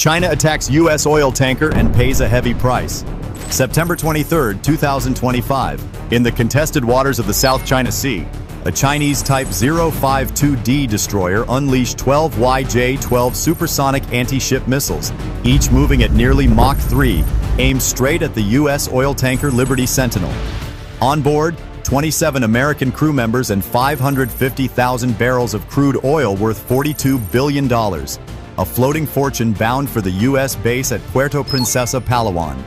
China attacks U.S. oil tanker and pays a heavy price. September 23, 2025. In the contested waters of the South China Sea, a Chinese Type 052D destroyer unleashed 12 YJ-12 supersonic anti-ship missiles, each moving at nearly Mach 3, aimed straight at the U.S. oil tanker Liberty Sentinel. On board, 27 American crew members and 550,000 barrels of crude oil worth $42 billion. A floating fortune bound for the U.S. base at Puerto Princesa, Palawan.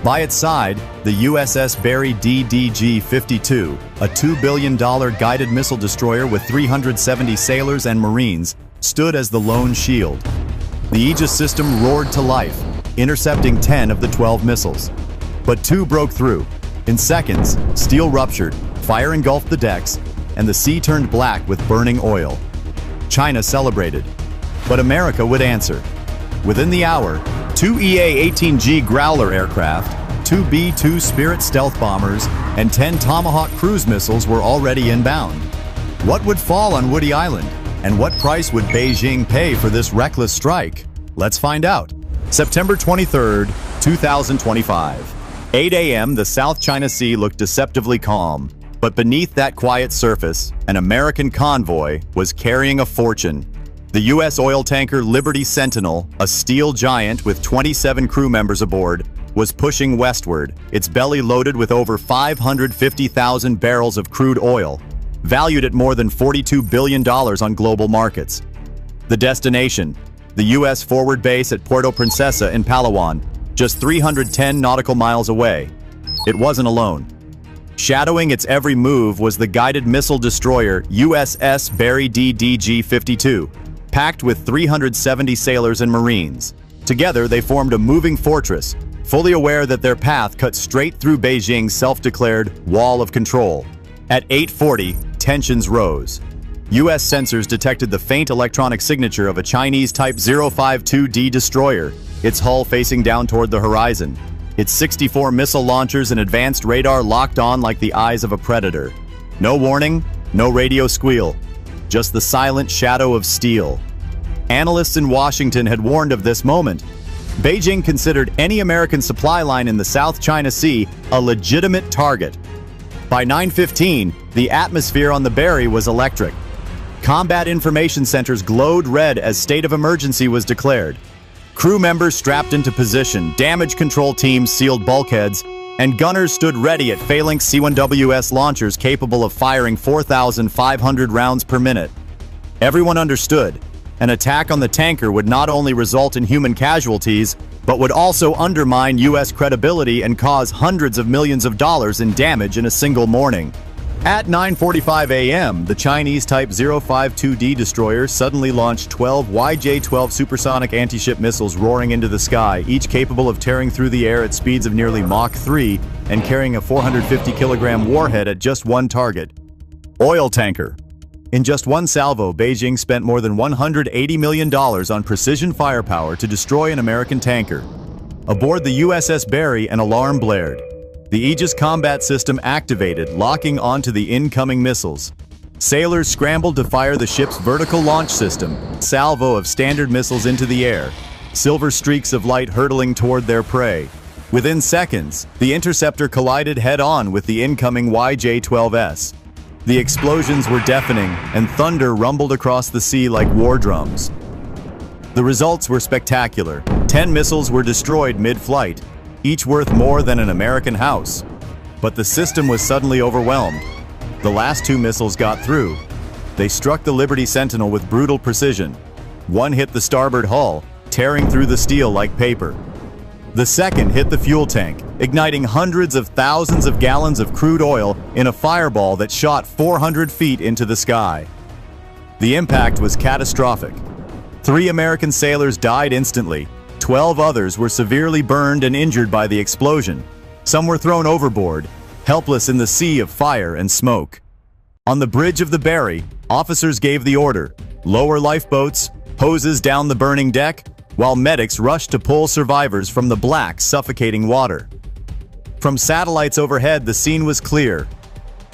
By its side, the USS Barry DDG-52, a $2 billion guided missile destroyer with 370 sailors and Marines, stood as the lone shield. The Aegis system roared to life, intercepting 10 of the 12 missiles. But 2 broke through. In seconds, steel ruptured, fire engulfed the decks, and the sea turned black with burning oil. China celebrated. But America would answer. Within the hour, 2 EA-18G Growler aircraft, 2 B-2 Spirit stealth bombers, and 10 Tomahawk cruise missiles were already inbound. What would fall on Woody Island? And what price would Beijing pay for this reckless strike? Let's find out. September 23, 2025. 8 a.m. the South China Sea looked deceptively calm. But beneath that quiet surface, an American convoy was carrying a fortune. The U.S. oil tanker Liberty Sentinel, a steel giant with 27 crew members aboard, was pushing westward, its belly loaded with over 550,000 barrels of crude oil, valued at more than $42 billion on global markets. The destination, the U.S. forward base at Puerto Princesa in Palawan, just 310 nautical miles away. It wasn't alone. Shadowing its every move was the guided missile destroyer USS Barry DDG-52, packed with 370 sailors and Marines. Together, they formed a moving fortress, fully aware that their path cut straight through Beijing's self-declared wall of control. At 8:40, tensions rose. U.S. sensors detected the faint electronic signature of a Chinese Type 052D destroyer, its hull facing down toward the horizon. Its 64 missile launchers and advanced radar locked on like the eyes of a predator. No warning, no radio squeal. Just the silent shadow of steel. Analysts in Washington had warned of this moment. Beijing considered any American supply line in the South China Sea a legitimate target. By 9:15, the atmosphere on the Barry was electric. Combat information centers glowed red as state of emergency was declared. Crew members strapped into position, damage control teams sealed bulkheads, and gunners stood ready at Phalanx C-1WS launchers capable of firing 4,500 rounds per minute. Everyone understood. An attack on the tanker would not only result in human casualties, but would also undermine U.S. credibility and cause hundreds of millions of dollars in damage in a single morning. At 9:45 a.m., the Chinese Type 052D destroyer suddenly launched 12 YJ-12 supersonic anti-ship missiles roaring into the sky, each capable of tearing through the air at speeds of nearly Mach 3 and carrying a 450-kilogram warhead at just one target. Oil tanker. In just one salvo, Beijing spent more than $180 million on precision firepower to destroy an American tanker. Aboard the USS Barry, an alarm blared. The Aegis combat system activated, locking onto the incoming missiles. Sailors scrambled to fire the ship's vertical launch system, salvo of standard missiles into the air, silver streaks of light hurtling toward their prey. Within seconds, the interceptor collided head-on with the incoming YJ-12S. The explosions were deafening, and thunder rumbled across the sea like war drums. The results were spectacular. 10 missiles were destroyed mid-flight, each worth more than an American house. But the system was suddenly overwhelmed. The last 2 missiles got through. They struck the Liberty Sentinel with brutal precision. One hit the starboard hull, tearing through the steel like paper. The second hit the fuel tank, igniting hundreds of thousands of gallons of crude oil in a fireball that shot 400 feet into the sky. The impact was catastrophic. 3 American sailors died instantly. 12 others were severely burned and injured by the explosion. Some were thrown overboard, helpless in the sea of fire and smoke. On the bridge of the Barry, officers gave the order: lower lifeboats, hoses down the burning deck, while medics rushed to pull survivors from the black, suffocating water. From satellites overhead, the scene was clear.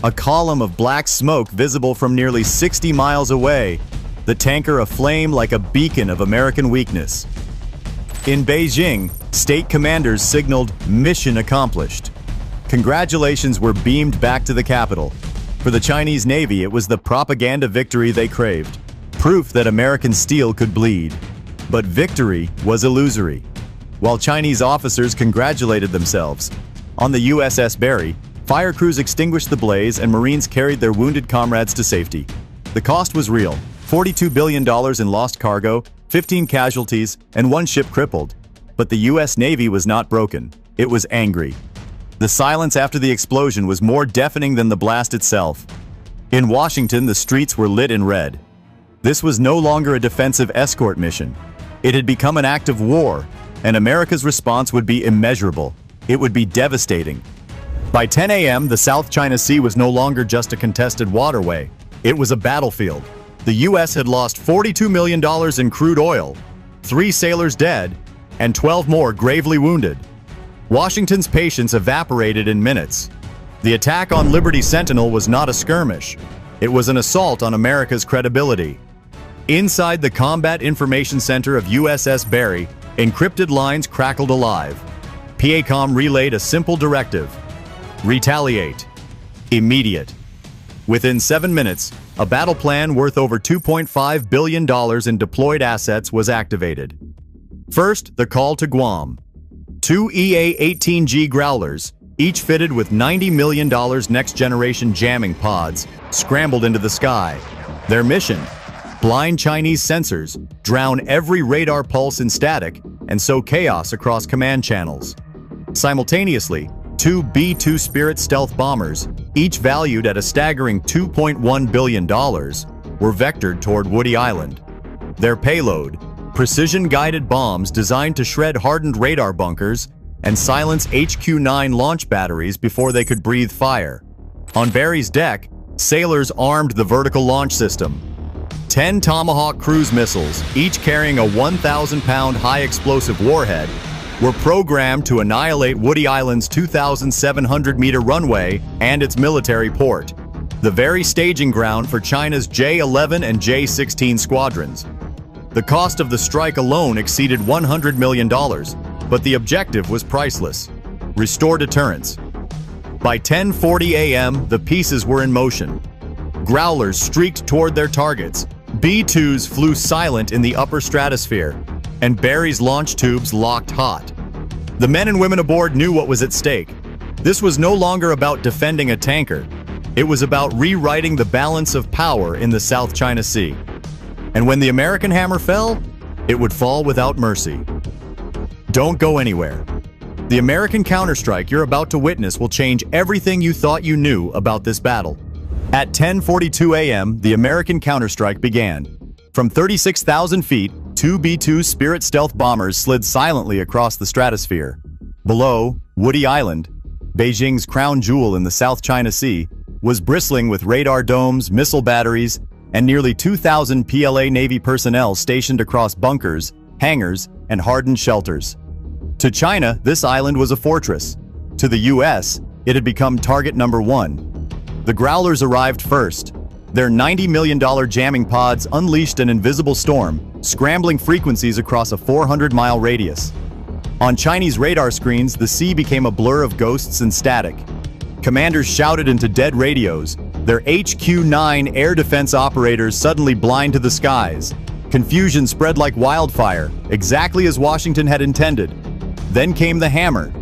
A column of black smoke visible from nearly 60 miles away, the tanker aflame like a beacon of American weakness. In Beijing, state commanders signaled "Mission accomplished." Congratulations were beamed back to the capital. For the Chinese Navy, it was the propaganda victory they craved, proof that American steel could bleed. But victory was illusory. While Chinese officers congratulated themselves, on the USS Barry, fire crews extinguished the blaze and Marines carried their wounded comrades to safety. The cost was real: $42 billion in lost cargo, 15 casualties, and 1 ship crippled. But the US Navy was not broken. It was angry. The silence after the explosion was more deafening than the blast itself. In Washington, the streets were lit in red. This was no longer a defensive escort mission. It had become an act of war, and America's response would be immeasurable. It would be devastating. By 10 a.m., the South China Sea was no longer just a contested waterway. It was a battlefield. The U.S. had lost $42 million in crude oil, 3 sailors dead, and 12 more gravely wounded. Washington's patience evaporated in minutes. The attack on Liberty Sentinel was not a skirmish. It was an assault on America's credibility. Inside the Combat Information Center of USS Barry, encrypted lines crackled alive. PACOM relayed a simple directive: retaliate. Immediate. Within 7 minutes, a battle plan worth over $2.5 billion in deployed assets was activated. First, the call to Guam. 2 EA-18G Growlers, each fitted with $90 million next-generation jamming pods, scrambled into the sky. Their mission: blind Chinese sensors, drown every radar pulse in static, and sow chaos across command channels. Simultaneously, 2 B-2 Spirit stealth bombers, each valued at a staggering $2.1 billion, were vectored toward Woody Island. Their payload: precision-guided bombs designed to shred hardened radar bunkers and silence HQ-9 launch batteries before they could breathe fire. On Barry's deck, sailors armed the vertical launch system. 10 Tomahawk cruise missiles, each carrying a 1,000-pound high-explosive warhead, were programmed to annihilate Woody Island's 2,700-meter runway and its military port, the very staging ground for China's J-11 and J-16 squadrons. The cost of the strike alone exceeded $100 million, but the objective was priceless: restore deterrence. By 10:40 a.m., the pieces were in motion. Growlers streaked toward their targets, B-2s flew silent in the upper stratosphere, and Barry's launch tubes locked hot. The men and women aboard knew what was at stake. This was no longer about defending a tanker. It was about rewriting the balance of power in the South China Sea. And when the American hammer fell, it would fall without mercy. Don't go anywhere. The American counterstrike you're about to witness will change everything you thought you knew about this battle. At 10:42 a.m., the American counterstrike began. From 36,000 feet, 2 B-2 Spirit stealth bombers slid silently across the stratosphere. Below, Woody Island, Beijing's crown jewel in the South China Sea, was bristling with radar domes, missile batteries, and nearly 2,000 PLA Navy personnel stationed across bunkers, hangars, and hardened shelters. To China, this island was a fortress. To the U.S., it had become target number 1. The Growlers arrived first. Their $90 million jamming pods unleashed an invisible storm, scrambling frequencies across a 400-mile radius. On Chinese radar screens, the sea became a blur of ghosts and static. Commanders shouted into dead radios, their HQ-9 air defense operators suddenly blind to the skies. Confusion spread like wildfire, exactly as Washington had intended. Then came the hammer.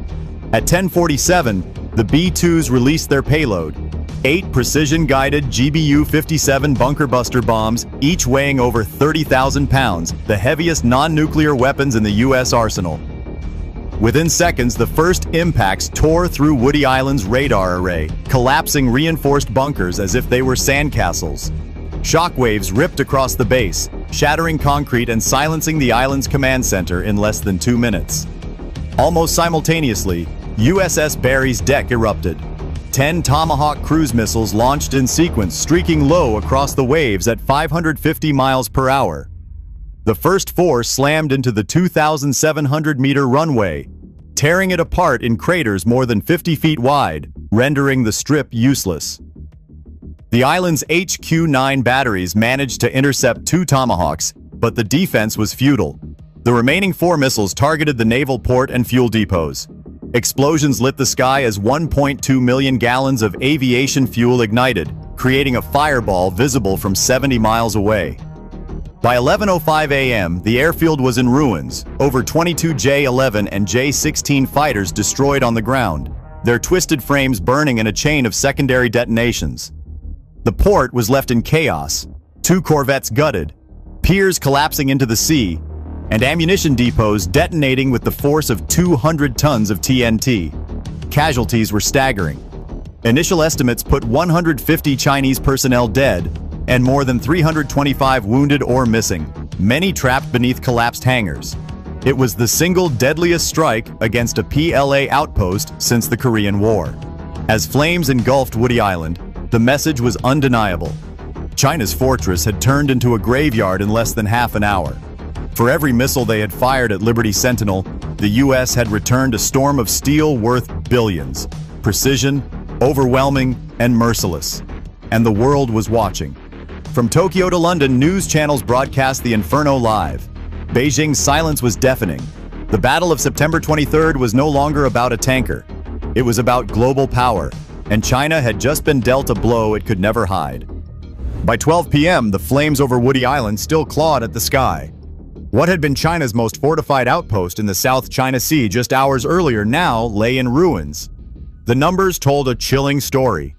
At 10:47, the B-2s released their payload: 8 precision-guided GBU-57 bunker buster bombs, each weighing over 30,000 pounds, the heaviest non-nuclear weapons in the U.S. arsenal. Within seconds, the first impacts tore through Woody Island's radar array, collapsing reinforced bunkers as if they were sandcastles. Shockwaves ripped across the base, shattering concrete and silencing the island's command center in less than 2 minutes. Almost simultaneously, USS Barry's deck erupted. 10 Tomahawk cruise missiles launched in sequence, streaking low across the waves at 550 miles per hour. The first 4 slammed into the 2,700-meter runway, tearing it apart in craters more than 50 feet wide, rendering the strip useless. The island's HQ-9 batteries managed to intercept 2 Tomahawks, but the defense was futile. The remaining 4 missiles targeted the naval port and fuel depots. Explosions lit the sky as 1.2 million gallons of aviation fuel ignited, creating a fireball visible from 70 miles away. By 11:05 a.m., the airfield was in ruins, over 22 J-11 and J-16 fighters destroyed on the ground, their twisted frames burning in a chain of secondary detonations. The port was left in chaos, 2 corvettes gutted, piers collapsing into the sea, and ammunition depots detonating with the force of 200 tons of TNT. Casualties were staggering. Initial estimates put 150 Chinese personnel dead and more than 325 wounded or missing, many trapped beneath collapsed hangars. It was the single deadliest strike against a PLA outpost since the Korean War. As flames engulfed Woody Island, the message was undeniable. China's fortress had turned into a graveyard in less than half an hour. For every missile they had fired at Liberty Sentinel, the US had returned a storm of steel worth billions. Precision, overwhelming, and merciless. And the world was watching. From Tokyo to London, news channels broadcast the inferno live. Beijing's silence was deafening. The Battle of September 23rd was no longer about a tanker. It was about global power, and China had just been dealt a blow it could never hide. By 12 p.m., the flames over Woody Island still clawed at the sky. What had been China's most fortified outpost in the South China Sea just hours earlier now lay in ruins. The numbers told a chilling story.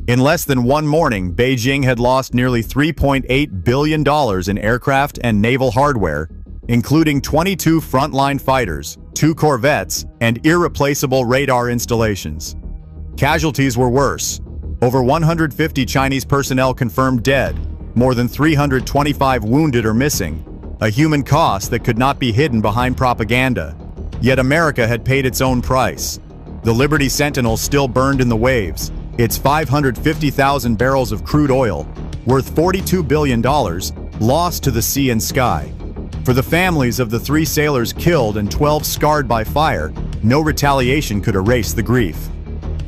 In less than one morning, Beijing had lost nearly $3.8 billion in aircraft and naval hardware, including 22 frontline fighters, 2 corvettes, and irreplaceable radar installations. Casualties were worse. Over 150 Chinese personnel confirmed dead, more than 325 wounded or missing, a human cost that could not be hidden behind propaganda. Yet America had paid its own price. The Liberty Sentinel still burned in the waves, its 550,000 barrels of crude oil, worth $42 billion, lost to the sea and sky. For the families of the 3 sailors killed and 12 scarred by fire, no retaliation could erase the grief.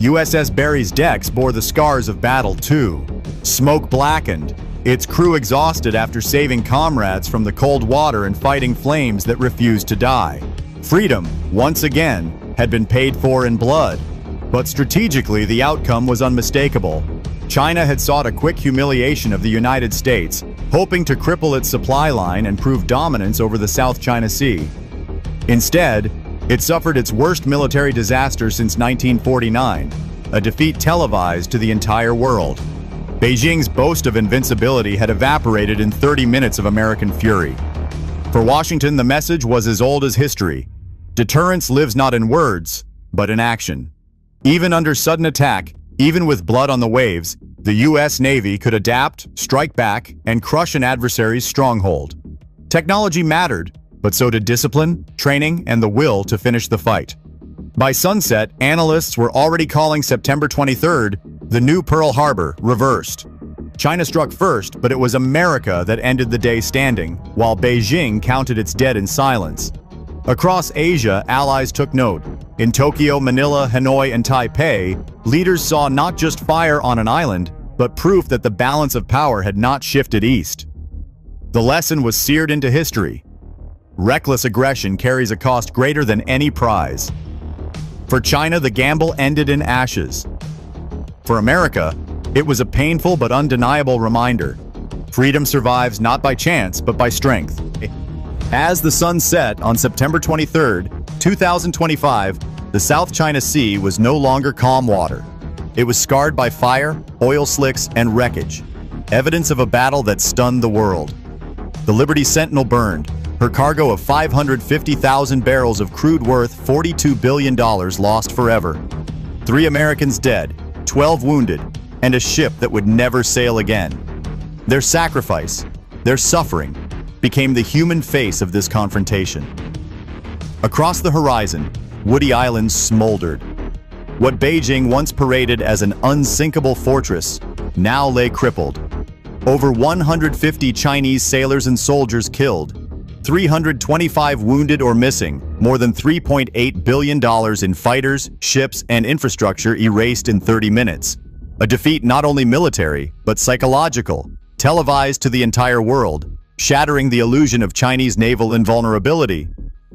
USS Barry's decks bore the scars of battle too. Smoke blackened, its crew exhausted after saving comrades from the cold water and fighting flames that refused to die. Freedom, once again, had been paid for in blood. But strategically, the outcome was unmistakable. China had sought a quick humiliation of the United States, hoping to cripple its supply line and prove dominance over the South China Sea. Instead, it suffered its worst military disaster since 1949, a defeat televised to the entire world. Beijing's boast of invincibility had evaporated in 30 minutes of American fury. For Washington, the message was as old as history. Deterrence lives not in words, but in action. Even under sudden attack, even with blood on the waves, the U.S. Navy could adapt, strike back, and crush an adversary's stronghold. Technology mattered, but so did discipline, training, and the will to finish the fight. By sunset, analysts were already calling September 23rd the new Pearl Harbor reversed. China struck first, but it was America that ended the day standing, while Beijing counted its dead in silence. Across Asia, allies took note. In Tokyo, Manila, Hanoi, and Taipei, leaders saw not just fire on an island, but proof that the balance of power had not shifted east. The lesson was seared into history. Reckless aggression carries a cost greater than any prize. For China, the gamble ended in ashes. For America, it was a painful but undeniable reminder. Freedom survives not by chance, but by strength. As the sun set on September 23, 2025, the South China Sea was no longer calm water. It was scarred by fire, oil slicks, and wreckage, evidence of a battle that stunned the world. The Liberty Sentinel burned, her cargo of 550,000 barrels of crude worth $42 billion lost forever. 3 Americans dead, 12 wounded, and a ship that would never sail again. Their sacrifice, their suffering, became the human face of this confrontation. Across the horizon, Woody Island smoldered. What Beijing once paraded as an unsinkable fortress now lay crippled. Over 150 Chinese sailors and soldiers killed, 325 wounded or missing, more than $3.8 billion in fighters, ships, and infrastructure erased in 30 minutes. A defeat not only military, but psychological, televised to the entire world. shattering the illusion of Chinese naval invulnerability.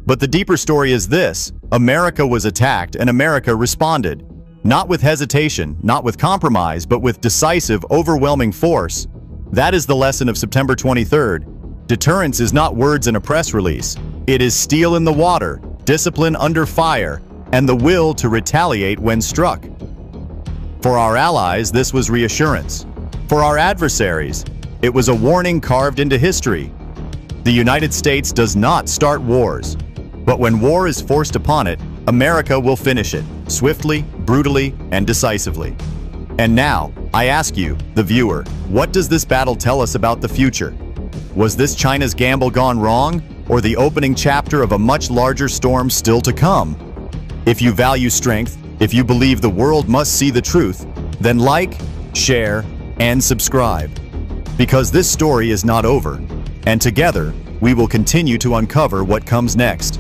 But the deeper story is this: America was attacked and America responded. Not with hesitation, not with compromise, but with decisive, overwhelming force. That is the lesson of September 23rd. Deterrence is not words in a press release. It is steel in the water, discipline under fire, and the will to retaliate when struck. For our allies, this was reassurance. For our adversaries, it was a warning carved into history. The United States does not start wars. But when war is forced upon it, America will finish it, swiftly, brutally, and decisively. And now, I ask you, the viewer, what does this battle tell us about the future? Was this China's gamble gone wrong, or the opening chapter of a much larger storm still to come? If you value strength, if you believe the world must see the truth, then like, share, and subscribe. Because this story is not over, and together, we will continue to uncover what comes next.